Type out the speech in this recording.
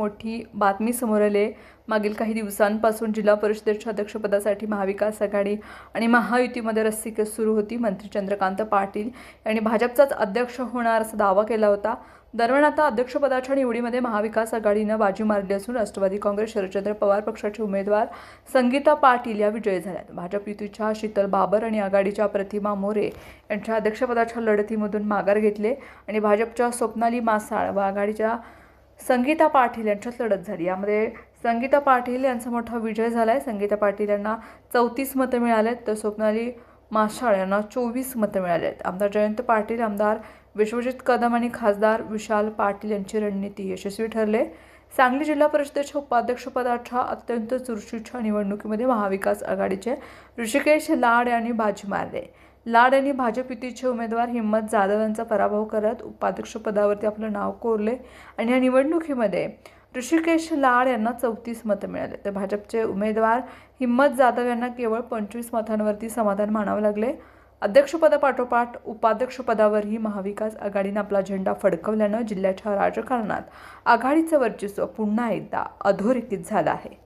मोठी बातमी समोर आली आहे। मागील काही दिवसांपासून जिल्हा परिषदेच्या अध्यक्षपदासाठी महाविकास आघाडी आणि महायुतीमध्ये रस्सीखेच सुरू होती। मंत्री चंद्रकांत पाटील यांनी भाजपचाच अध्यक्ष होणार असा दावा केला होता। दरम्यान आता अध्यक्षपदाच्या निवडीमध्ये महाविकास आघाडीनं बाजी मारली असून राष्ट्रवादी काँग्रेस शरदचंद्र पवार पक्षाचे उमेदवार संगीता पाटील या विजयी झाल्यात। भाजप युतीच्या शीतल बाबर आणि आघाडीच्या प्रतिमा मोरे यांच्या अध्यक्षपदाच्या लढतीमधून माघार घेतले आणि भाजपच्या स्वप्नाली मासाळ व आघाडीच्या संगीता पाटील यांच्यात लढत झाली। यामध्ये संगीता पाटील यांचा मोठा विजय झाला आहे। संगीता पाटील यांना 34 मतं मिळालेत तर स्वप्नाली मासाळ यांना 24 मतं मिळालेत। आमदार जयंत पाटील, आमदार विश्वजित कदम आणि खासदार विशाल पाटील यांची रणनीती यशस्वी ठरले। सांगली जिल्हा परिषदेच्या उपाध्यक्षपदाच्या अत्यंत चुरशीच्या निवडणुकीमध्ये महाविकास आघाडीचे ऋषिकेश लाड यांनी बाजी मारली। लाड यांनी भाजप युतीचे उमेदवार हिम्मत जाधव यांचा पराभव करत उपाध्यक्षपदावरती आपलं नाव कोरले आणि या निवडणुकीमध्ये ऋषिकेश लाड यांना 34 मतं मिळाले तर भाजपचे उमेदवार हिम्मत जाधव यांना केवळ 25 मतांवरती समाधान मानावं लागले। अध्यक्षपदापाठोपाठ उपाध्यक्षपदावरही महाविकास आघाडीने आपला झेंडा फडकवल्यानं जिल्ह्याच्या राजकारणात आघाडीचं वर्चस्व पुन्हा एकदा अधोरेखित झालं आहे।